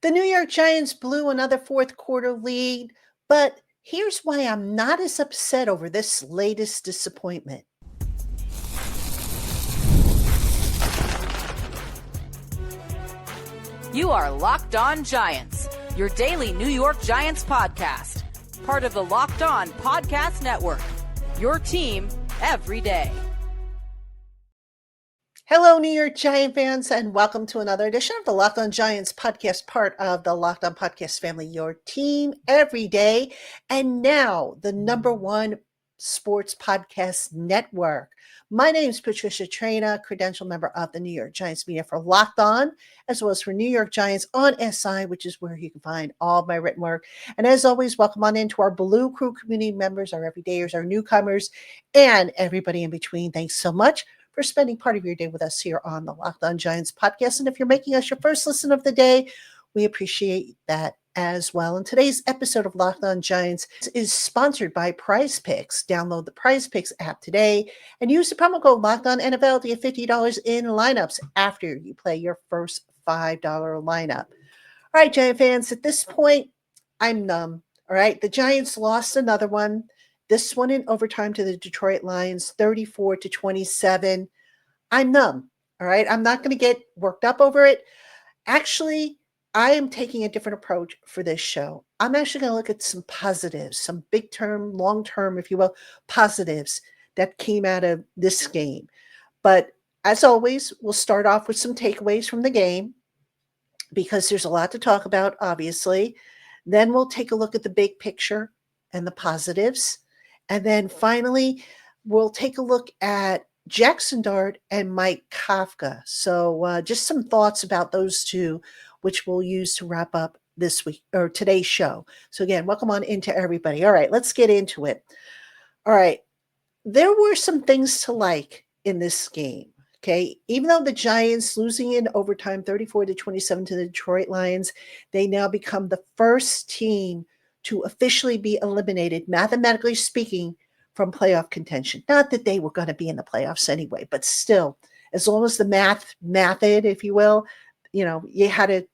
The New York Giants blew another fourth quarter lead, but here's why I'm not as upset over this latest disappointment. You are Locked On Giants, your daily New York Giants podcast, part of the Locked On Podcast Network, your team every day. Hello, New York Giant fans, and welcome to another edition of the Locked On Giants podcast, part of the Locked On Podcast family, your team every day, and now the number one sports podcast network. My name is Patricia Traina, credential member of the New York Giants media for Locked On, as well as for New York Giants on SI, which is where you can find all of my written work. And as always, welcome on into our Blue Crew community members, our everydayers, our newcomers, and everybody in between. Thanks so much for spending part of your day with us here on the Locked On Giants podcast. And if you're making us your first listen of the day, we appreciate that as well. And today's episode of Locked On Giants is sponsored by Prize Picks. Download the Prize Picks app today and use the promo code Locked On NFL to get $50 in lineups after you play your first $5 lineup. All right, Giant fans, at this point, I'm numb. All right, the Giants lost another one. This one in overtime to the Detroit Lions, 34-27. I'm numb, all right? I'm not going to get worked up over it. Actually, I am taking a different approach for this show. I'm actually going to look at some positives, some big term, long term, if you will, positives that came out of this game. But as always, we'll start off with some takeaways from the game because there's a lot to talk about, obviously. Then we'll take a look at the big picture and the positives. And then finally, we'll take a look at Jackson Dart and Mike Kafka. So just some thoughts about those two, which we'll use to wrap up this week or today's show. So again, welcome on into everybody. All right, let's get into it. All right, there were some things to like in this game. Okay, even though the Giants losing in overtime 34-27 to the Detroit Lions, they now become the first team to officially be eliminated, mathematically speaking, from playoff contention. Not that they were going to be in the playoffs anyway, but still, as long as the method, if you will, you had to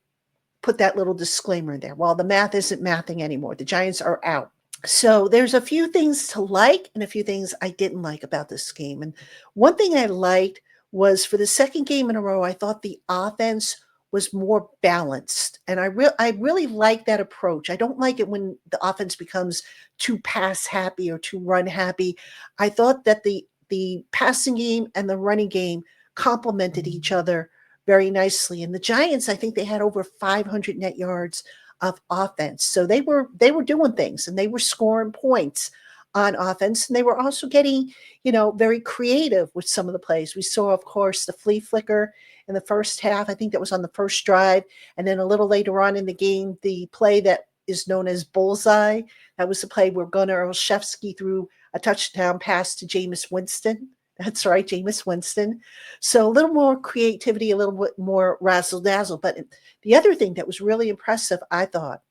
put that little disclaimer in there. Well, the math isn't mathing anymore. The Giants are out. So there's a few things to like and a few things I didn't like about this game. And one thing I liked was for the second game in a row, I thought the offense was more balanced. And I really like that approach. I don't like it when the offense becomes too pass happy or too run happy. I thought that the passing game and the running game complemented each other very nicely. And the Giants, I think they had over 500 net yards of offense. So they were doing things and they were scoring points on offense. And they were also getting, very creative with some of the plays. We saw, of course, the flea flicker in the first half. I think that was on the first drive. And then a little later on in the game, the play that is known as bullseye. That was the play where Gunnar Olszewski threw a touchdown pass to Jameis Winston. That's right, Jameis Winston. So a little more creativity, a little bit more razzle-dazzle. But the other thing that was really impressive, I thought,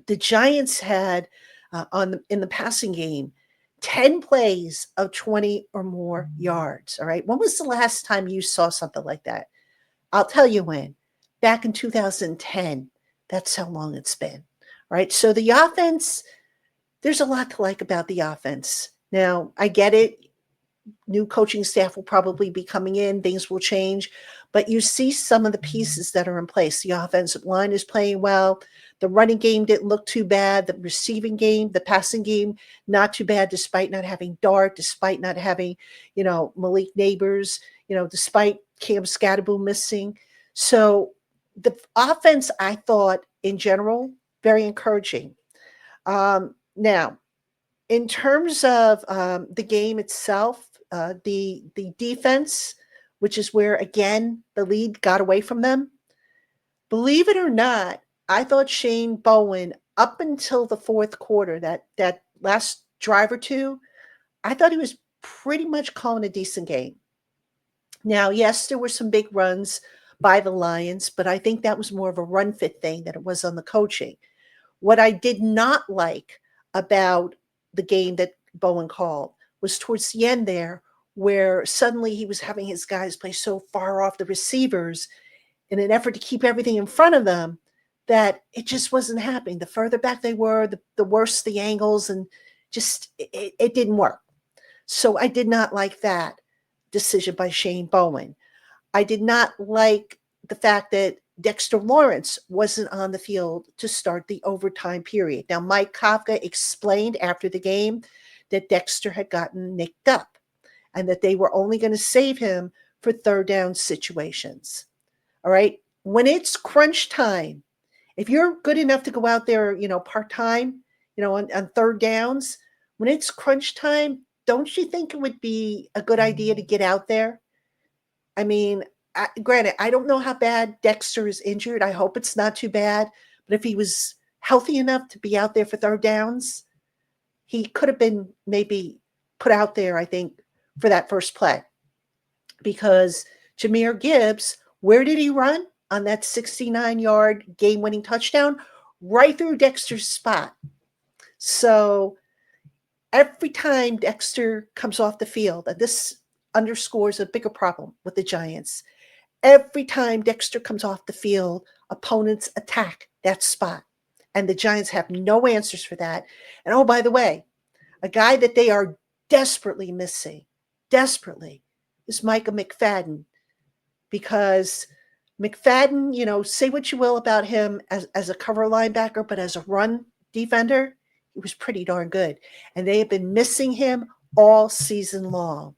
the Giants had in the passing game 10 plays of 20 or more yards. All right. When was the last time you saw something like that? I'll tell you when. Back in 2010. That's how long it's been. All right. So the offense, there's a lot to like about the offense. Now, I get it. New coaching staff will probably be coming in. Things will change. But you see some of the pieces that are in place. The offensive line is playing well. The running game didn't look too bad. The receiving game, the passing game, not too bad, despite not having Dart, despite not having, Malik Neighbors, despite Cam Scatterboom missing. So the offense, I thought, in general, very encouraging. Now, in terms of the game itself, the defense, which is where, again, the lead got away from them. Believe it or not, I thought Shane Bowen, up until the fourth quarter, that last drive or two, I thought he was pretty much calling a decent game. Now, yes, there were some big runs by the Lions, but I think that was more of a run fit thing than it was on the coaching. What I did not like about the game that Bowen called was towards the end there, where suddenly he was having his guys play so far off the receivers in an effort to keep everything in front of them that it just wasn't happening. The further back they were, the worse the angles, and just it didn't work. So I did not like that decision by Shane Bowen. I did not like the fact that Dexter Lawrence wasn't on the field to start the overtime period. Now, Mike Kafka explained after the game that Dexter had gotten nicked up and that they were only going to save him for third down situations. All right. When it's crunch time, if you're good enough to go out there, part-time, on third downs, when it's crunch time, don't you think it would be a good idea to get out there? I mean, granted, I don't know how bad Dexter is injured. I hope it's not too bad. But if he was healthy enough to be out there for third downs, he could have been maybe put out there, I think, for that first play. Because Jahmyr Gibbs, where did he run on that 69-yard game-winning touchdown? Right through Dexter's spot. So every time Dexter comes off the field, and this underscores a bigger problem with the Giants, every time Dexter comes off the field, opponents attack that spot. And the Giants have no answers for that. And oh, by the way, a guy that they are desperately missing, is Micah McFadden. Because McFadden, say what you will about him as a cover linebacker, but as a run defender, he was pretty darn good. And they have been missing him all season long.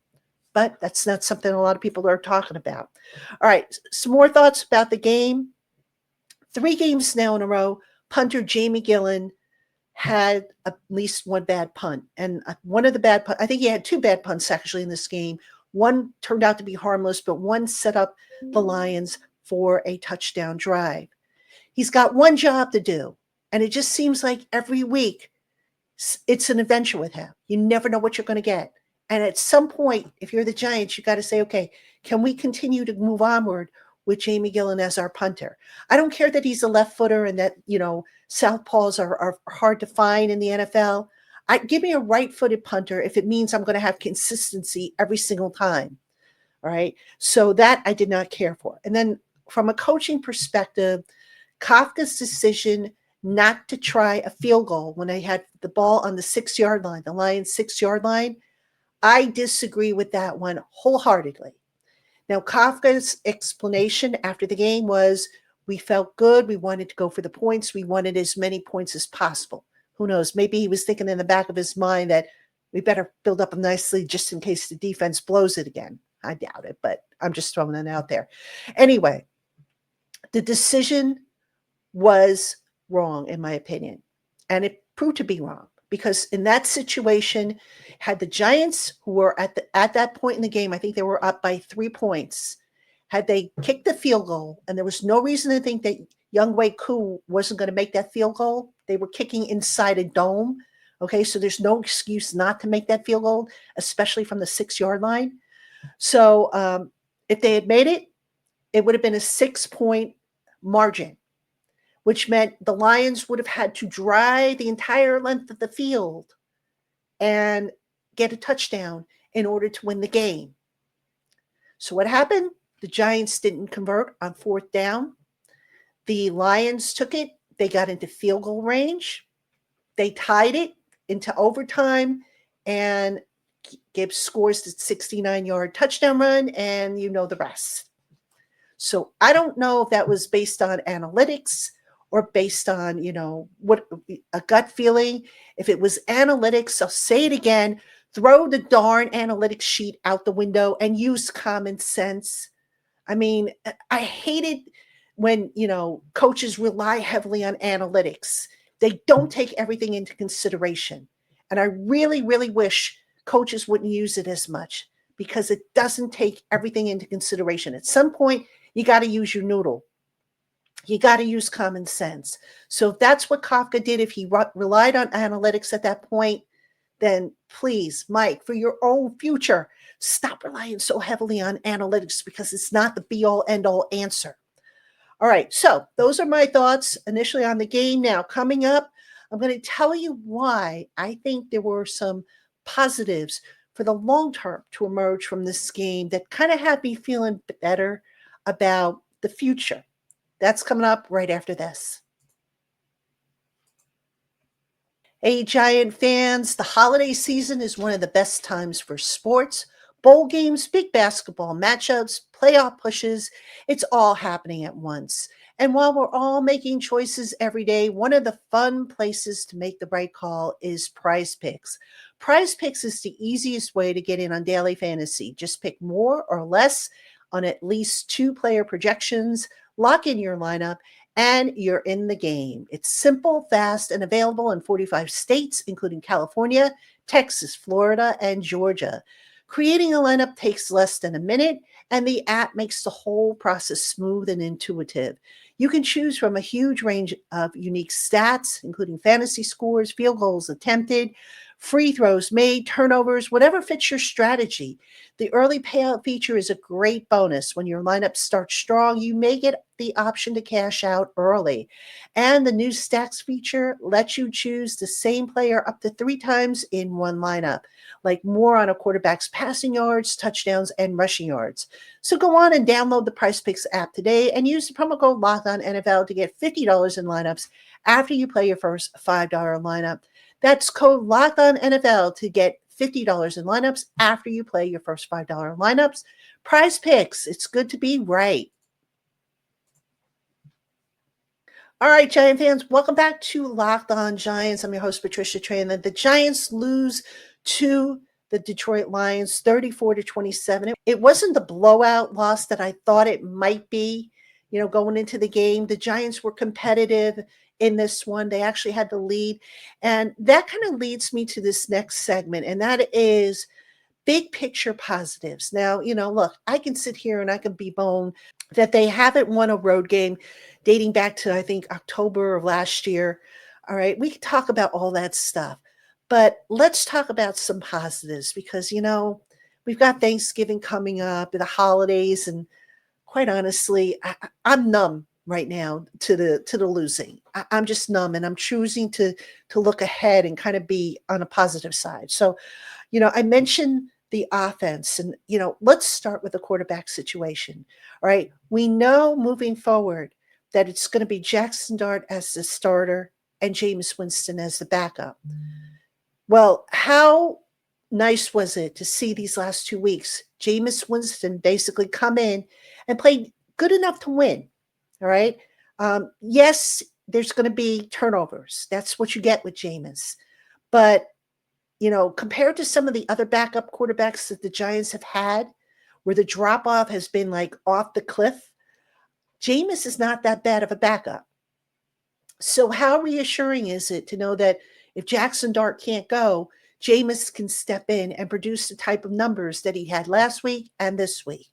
But that's not something a lot of people are talking about. All right, some more thoughts about the game. 3 games now in a row, punter Jamie Gillen had at least one bad punt. And one of the bad punts, I think he had 2 bad punts actually in this game. One turned out to be harmless, but one set up the Lions for a touchdown drive. He's got one job to do, and it just seems like every week it's an adventure with him. You never know what you're going to get. And at some point, if you're the Giants, you got to say, okay, can we continue to move onward with Jamie Gillen as our punter? I don't care that he's a left footer and that, southpaws are hard to find in the NFL. Give me a right-footed punter if it means I'm going to have consistency every single time. All right. So that I did not care for. And then from a coaching perspective, Kafka's decision not to try a field goal when they had the ball on the 6-yard line, the Lions 6-yard line, I disagree with that one wholeheartedly. Now, Kafka's explanation after the game was, we felt good. We wanted to go for the points. We wanted as many points as possible. Who knows? Maybe he was thinking in the back of his mind that we better build up nicely just in case the defense blows it again. I doubt it, but I'm just throwing it out there. Anyway, the decision was wrong, in my opinion. And it proved to be wrong because in that situation, had the Giants, who were at that point in the game, I think they were up by 3 points, had they kicked the field goal, and there was no reason to think that Younghoe Koo wasn't going to make that field goal. They were kicking inside a dome. Okay, so there's no excuse not to make that field goal, especially from the 6-yard line. So if they had made it, it would have been a 6-point margin, which meant the Lions would have had to drive the entire length of the field and get a touchdown in order to win the game. So what happened? The Giants didn't convert on 4th down. The Lions took it. They got into field goal range. They tied it into overtime, and Gibbs scores the 69-yard touchdown run, and you know the rest. So I don't know if that was based on analytics or based on, what a gut feeling. If it was analytics, I'll say it again, throw the darn analytics sheet out the window and use common sense. I mean, I hate it when, coaches rely heavily on analytics. They don't take everything into consideration. And I really, really wish coaches wouldn't use it as much because it doesn't take everything into consideration. At some point, you got to use your noodle. You got to use common sense. So if that's what Kafka did, if he relied on analytics at that point, then please, Mike, for your own future, stop relying so heavily on analytics because it's not the be-all, end-all answer. All right, so those are my thoughts initially on the game. Now, coming up, I'm going to tell you why I think there were some positives for the long term to emerge from this game that kind of had me feeling better about the future. That's coming up right after this. Hey, Giant fans, the holiday season is one of the best times for sports. Bowl games, big basketball matchups, playoff pushes, it's all happening at once. And while we're all making choices every day, one of the fun places to make the right call is Prize Picks. Prize Picks is the easiest way to get in on daily fantasy. Just pick more or less on at least two player projections, lock in your lineup, and you're in the game. It's simple, fast, and available in 45 states, including California, Texas, Florida, and Georgia. Creating a lineup takes less than a minute, and the app makes the whole process smooth and intuitive. You can choose from a huge range of unique stats, including fantasy scores, field goals attempted, free throws made, turnovers, whatever fits your strategy. The early payout feature is a great bonus. When your lineup starts strong, you may get the option to cash out early. And the new stacks feature lets you choose the same player up to 3 times in one lineup, like more on a quarterback's passing yards, touchdowns, and rushing yards. So go on and download the PricePicks app today and use the promo code LOCKEDONNFL to get $50 in lineups after you play your first $5 lineup. That's code LOCKEDONNFL to get $50 in lineups after you play your first $5 lineups. Prize Picks, it's good to be right. All right, Giant fans, welcome back to Locked On Giants. I'm your host, Patricia Traina. The Giants lose to the Detroit Lions 34-27. It wasn't the blowout loss that I thought it might be, going into the game. The Giants were competitive in this one. They actually had the lead. And that kind of leads me to this next segment, and that is big picture positives. Now, look, I can sit here and I can bemoan that they haven't won a road game dating back to, I think, October of last year. All right, we can talk about all that stuff, but let's talk about some positives because, we've got Thanksgiving coming up, the holidays, and quite honestly, I'm numb right now to the losing. I'm just numb, and I'm choosing to look ahead and kind of be on a positive side. So, I mentioned the offense, and let's start with the quarterback situation. All right, we know moving forward that it's going to be Jackson Dart as the starter and Jameis Winston as the backup. Well, how nice was it to see these last 2 weeks Jameis Winston basically come in and play good enough to win? All right. Yes, there's going to be turnovers. That's what you get with Jameis. But compared to some of the other backup quarterbacks that the Giants have had, where the drop off has been like off the cliff, Jameis is not that bad of a backup. So how reassuring is it to know that if Jackson Dart can't go, Jameis can step in and produce the type of numbers that he had last week and this week?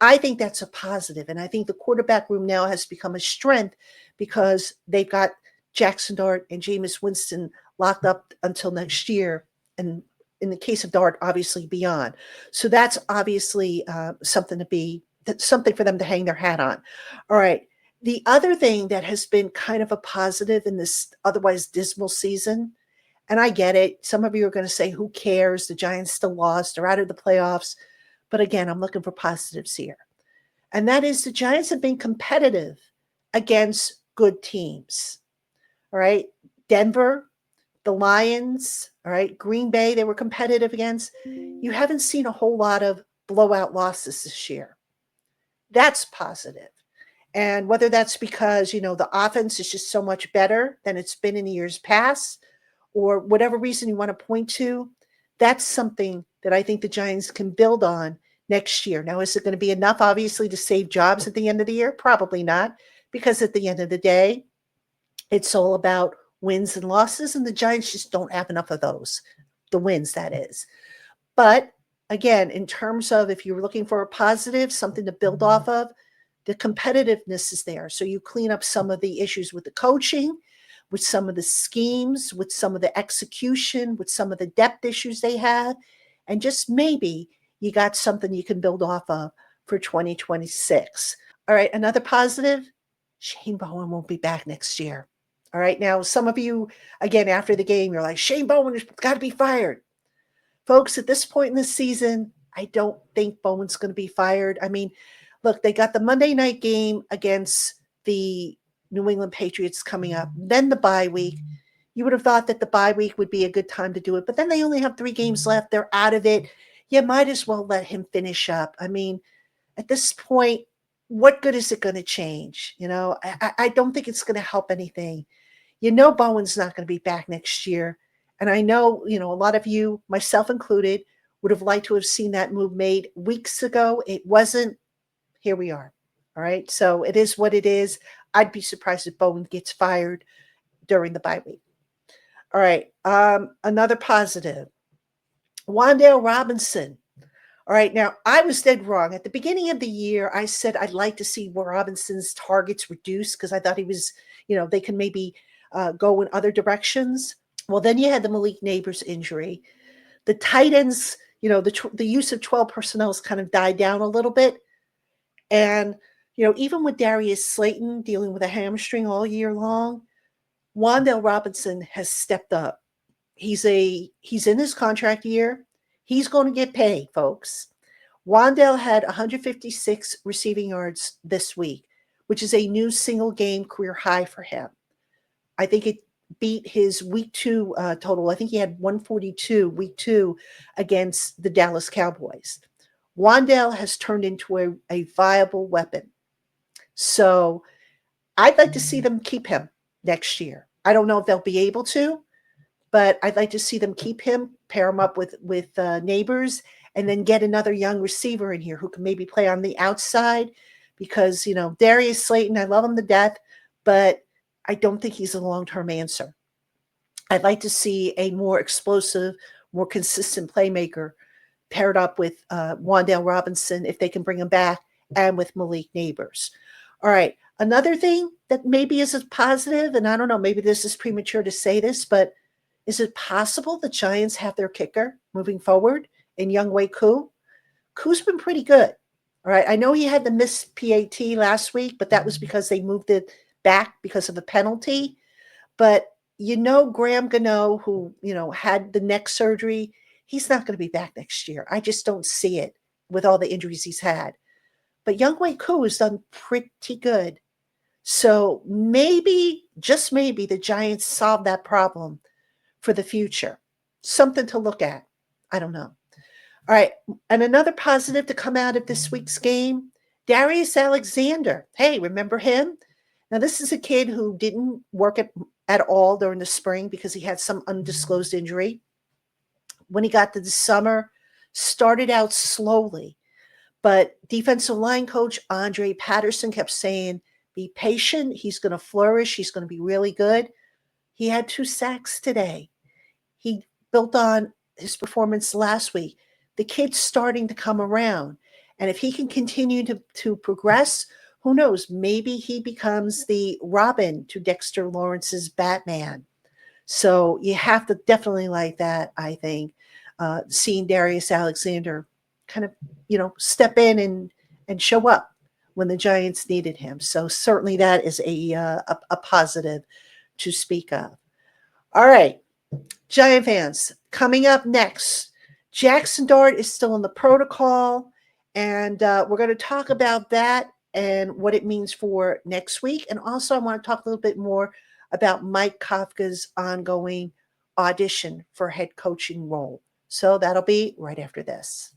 I think that's a positive, and I think the quarterback room now has become a strength because they've got Jackson Dart and Jameis Winston locked up until next year, and in the case of Dart, obviously beyond. So that's obviously something for them to hang their hat on. All right. The other thing that has been kind of a positive in this otherwise dismal season, and I get it, some of you are going to say, who cares? The Giants still lost. They're out of the playoffs. But again, I'm looking for positives here. And that is the Giants have been competitive against good teams. All right. Denver, the Lions, all right, Green Bay, they were competitive against. You haven't seen a whole lot of blowout losses this year. That's positive. And whether that's because, the offense is just so much better than it's been in years past, or whatever reason you want to point to, that's something that I think the Giants can build on next year. Now, is it going to be enough, obviously, to save jobs at the end of the year? Probably not, because at the end of the day, it's all about wins and losses, and the Giants just don't have enough of those, the wins, that is. But again, in terms of if you're looking for a positive, something to build off of, the competitiveness is there. So you clean up some of the issues with the coaching, with some of the schemes, with some of the execution, with some of the depth issues they have, and just maybe you got something you can build off of for 2026. All right, another positive, Shane Bowen won't be back next year. All right, now some of you, again, after the game, you're like, Shane Bowen has got to be fired. Folks, at this point in the season, I don't think Bowen's going to be fired. I mean, look, they got the Monday night game against the New England Patriots coming up, then the bye week. You would have thought that the bye week would be a good time to do it, but then they only have 3 games left. They're out of it. You might as well let him finish up. I mean, at this point, what good is it going to change? I don't think it's going to help anything. Bowen's not going to be back next year. And I know, a lot of you, myself included, would have liked to have seen that move made weeks ago. It wasn't. Here we are. All right. So it is what it is. I'd be surprised if Bowen gets fired during the bye week. All right. Another positive. Wan'Dale Robinson. All right. Now, I was dead wrong. At the beginning of the year, I said I'd like to see Robinson's targets reduced because I thought he was, they can maybe go in other directions. Well, then you had the Malik Neighbors injury. The tight ends, the use of 12 personnel has kind of died down a little bit. And, even with Darius Slayton dealing with a hamstring all year long, Wan'Dale Robinson has stepped up. He's in his contract year. He's going to get paid, folks. Wan'Dale had 156 receiving yards this week, which is a new single game career high for him. I think it beat his week 2 total. I think he had 142 week 2 against the Dallas Cowboys. Wan'Dale has turned into a viable weapon. So I'd like to see them keep him next year. I don't know if they'll be able to, but I'd like to see them keep him, pair him up with Neighbors, and then get another young receiver in here who can maybe play on the outside because, Darius Slayton, I love him to death, but I don't think he's a long-term answer. I'd like to see a more explosive, more consistent playmaker paired up with Wan'Dale Robinson if they can bring him back and with Malik Neighbors. All right. Another thing that maybe is a positive, and I don't know, maybe this is premature to say this, but is it possible the Giants have their kicker moving forward in Younghoe Koo? Koo's been pretty good. All right. I know he had the missed PAT last week, but that was because they moved it back because of a penalty. But Graham Gano, who, had the neck surgery, he's not going to be back next year. I just don't see it with all the injuries he's had. But Younghoe Koo has done pretty good. So maybe, just maybe, the Giants solve that problem for the future. Something to look at. I don't know. All right. And another positive to come out of this week's game, Darius Alexander. Hey, remember him? Now, this is a kid who didn't work at all during the spring because he had some undisclosed injury. When he got to the summer, started out slowly. But defensive line coach Andre Patterson kept saying, be patient. He's going to flourish. He's going to be really good. He had 2 sacks today. He built on his performance last week. The kid's starting to come around. And if he can continue to progress, who knows? Maybe he becomes the Robin to Dexter Lawrence's Batman. So you have to definitely like that, I think, seeing Darius Alexander kind of, step in and show up when the Giants needed him. So certainly that is a positive to speak of. All right, Giant fans, coming up next, Jackson Dart is still in the protocol, and we're going to talk about that and what it means for next week. And also I want to talk a little bit more about Mike Kafka's ongoing audition for head coaching role. So that'll be right after this.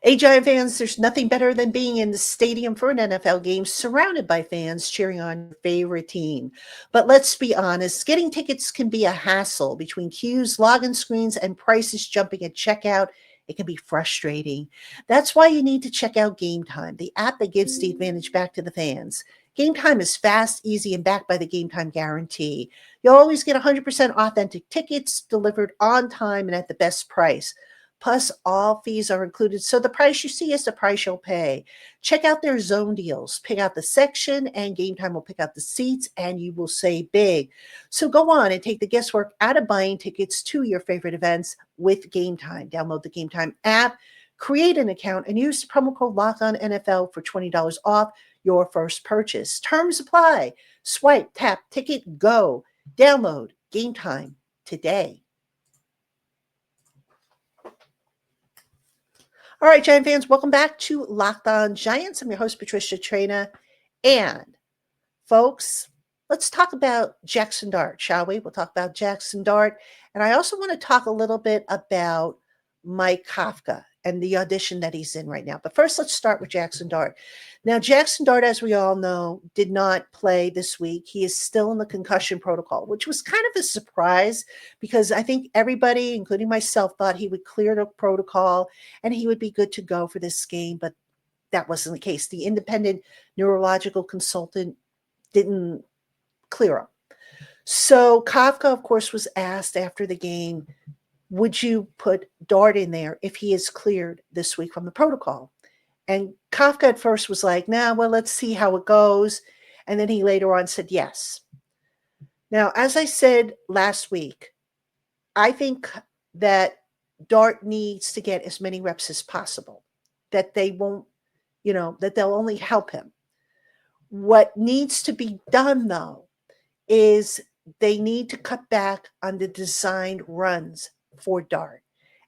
Hey, Giant fans, there's nothing better than being in the stadium for an NFL game surrounded by fans cheering on your favorite team. But let's be honest, getting tickets can be a hassle between queues, login screens, and prices jumping at checkout. It can be frustrating. That's why you need to check out Game Time, the app that gives the advantage back to the fans. Game Time is fast, easy, and backed by the Game Time guarantee. You'll always get 100% authentic tickets delivered on time and at the best price. Plus, all fees are included, so the price you see is the price you'll pay. Check out their zone deals. Pick out the section, and Game Time will pick out the seats, and you will save big. So go on and take the guesswork out of buying tickets to your favorite events with Game Time. Download the Game Time app, create an account, and use the promo code LOCKEDONNFL for $20 off your first purchase. Terms apply. Swipe, tap, ticket, go. Download Game Time today. All right, Giant fans, welcome back to Locked On Giants. I'm your host, Patricia Traina. And folks, let's talk about Jackson Dart, shall we? We'll talk about Jackson Dart. And I also want to talk a little bit about Mike Kafka and the audition that he's in right now. But first, let's start with Jackson Dart. Now, Jackson Dart, as we all know, did not play this week. He is still in the concussion protocol, which was kind of a surprise because I think everybody, including myself, thought he would clear the protocol and he would be good to go for this game. But that wasn't the case. The independent neurological consultant didn't clear him. So Kafka, of course, was asked after the game, would you put Dart in there if he is cleared this week from the protocol? And Kafka at first was like, nah, well, let's see how it goes. And then he later on said yes. Now, as I said last week, I think that Dart needs to get as many reps as possible, that they won't, that they'll only help him. What needs to be done, though, is they need to cut back on the designed runs for Dart.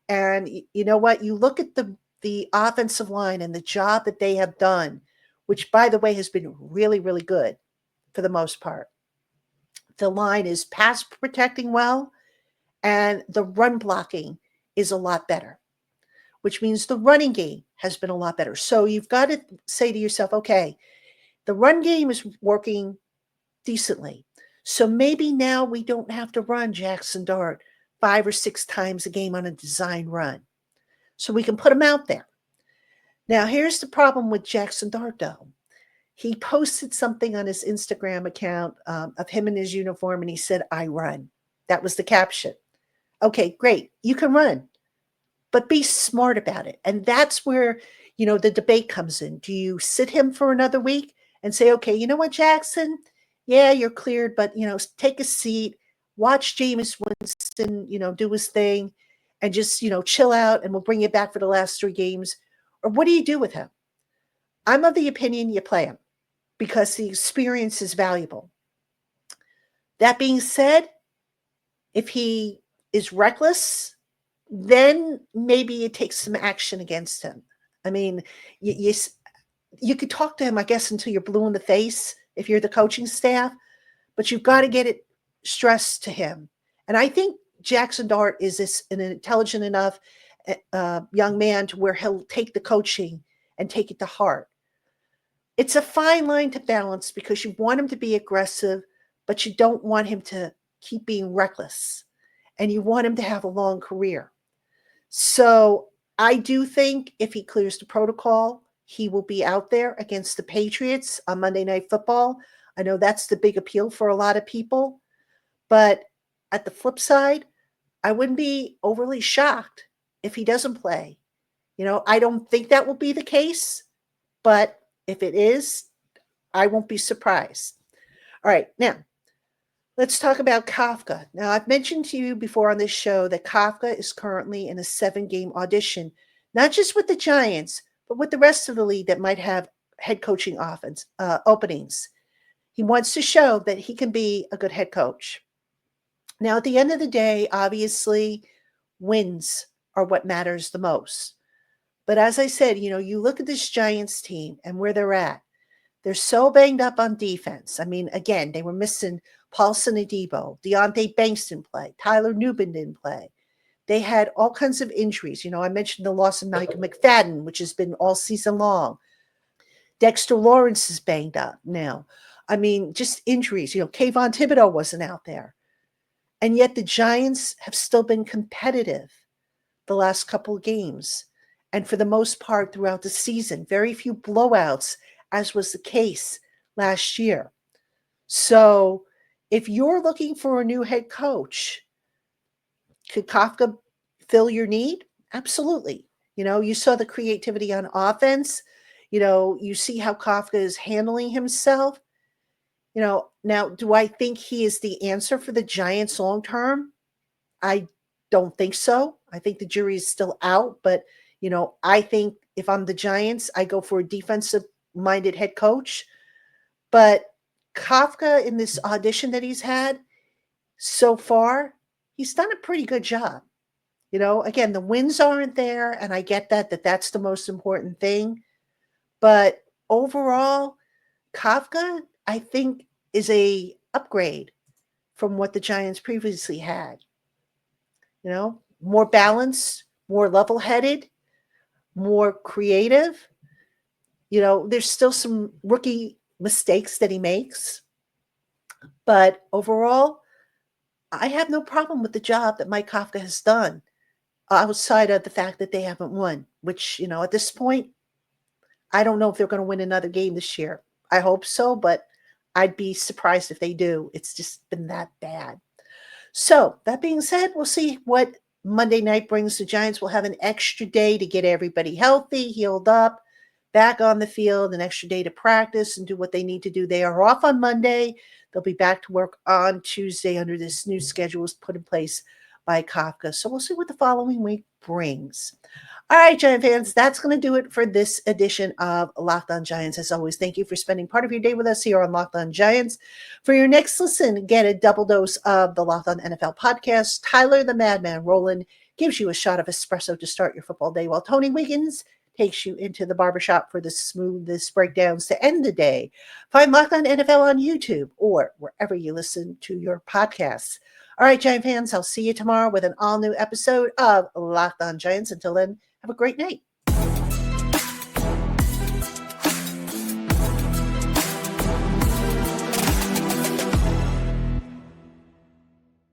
And you know what? You look at the offensive line and the job that they have done, which, by the way, has been really, really good for the most part. The line is pass protecting well, and the run blocking is a lot better, which means the running game has been a lot better. So you've got to say to yourself, okay, the run game is working decently. So maybe now we don't have to run Jackson Dart 5 or 6 times a game on a design run. So we can put him out there. Now, here's the problem with Jackson Dart, though. He posted something on his Instagram account of him in his uniform, and he said, I run. That was the caption. Okay, great. You can run, but be smart about it. And that's where, the debate comes in. Do you sit him for another week and say, okay, you know what, Jackson? Yeah, you're cleared, but, take a seat, watch Jameis Winston, do his thing, and just, chill out, and we'll bring you back for the last 3 games. Or what do you do with him? I'm of the opinion you play him because the experience is valuable. That being said, if he is reckless, then maybe you take some action against him. I mean, you could talk to him, I guess, until you're blue in the face if you're the coaching staff, but you've got to get it stressed to him. And I think Jackson Dart is an intelligent enough young man to where he'll take the coaching and take it to heart. It's a fine line to balance because you want him to be aggressive, but you don't want him to keep being reckless. And you want him to have a long career. So I do think if he clears the protocol, he will be out there against the Patriots on Monday Night Football. I know that's the big appeal for a lot of people. But at the flip side, I wouldn't be overly shocked if he doesn't play. I don't think that will be the case. But if it is, I won't be surprised. All right, now, let's talk about Kafka. Now, I've mentioned to you before on this show that Kafka is currently in a 7-game audition, not just with the Giants, but with the rest of the league that might have head coaching openings. He wants to show that he can be a good head coach. Now, at the end of the day, obviously, wins are what matters the most. But as I said, you look at this Giants team and where they're at. They're so banged up on defense. I mean, again, they were missing Paulson Adebo. Deontay Banks didn't play. Tyler Nubin didn't play. They had all kinds of injuries. I mentioned the loss of Mike McFadden, which has been all season long. Dexter Lawrence is banged up now. I mean, just injuries. Kayvon Thibodeau wasn't out there. And yet the Giants have still been competitive the last couple of games. And for the most part throughout the season, very few blowouts, as was the case last year. So if you're looking for a new head coach, could Kafka fill your need? Absolutely. You saw the creativity on offense. You see how Kafka is handling himself. Now, do I think he is the answer for the Giants long term? I don't think so. I think the jury is still out, but I think if I'm the Giants, I go for a defensive-minded head coach. But Kafka, in this audition that he's had so far, he's done a pretty good job. Again, the wins aren't there, and I get that's the most important thing. But overall, Kafka, I think, is a upgrade from what the Giants previously had. More balanced, more level-headed, more creative. There's still some rookie mistakes that he makes, but overall, I have no problem with the job that Mike Kafka has done, outside of the fact that they haven't won, which, at this point, I don't know if they're going to win another game this year. I hope so, but I'd be surprised if they do. It's just been that bad. So, that being said, we'll see what Monday night brings. The Giants will have an extra day to get everybody healthy, healed up, back on the field, an extra day to practice and do what they need to do. They are off on Monday. They'll be back to work on Tuesday under this new schedule put in place by Kafka. So we'll see what the following week brings. All right, Giant fans, that's going to do it for this edition of Locked On Giants. As always, thank you for spending part of your day with us here on Locked On Giants. For your next listen, get a double dose of the Locked On NFL podcast. Tyler the Madman Rowland gives you a shot of espresso to start your football day, while Tony Wiggins takes you into the barbershop for the smoothest breakdowns to end the day. Find Locked On NFL on YouTube or wherever you listen to your podcasts. All right, Giant fans, I'll see you tomorrow with an all-new episode of Locked On Giants. Until then, have a great night.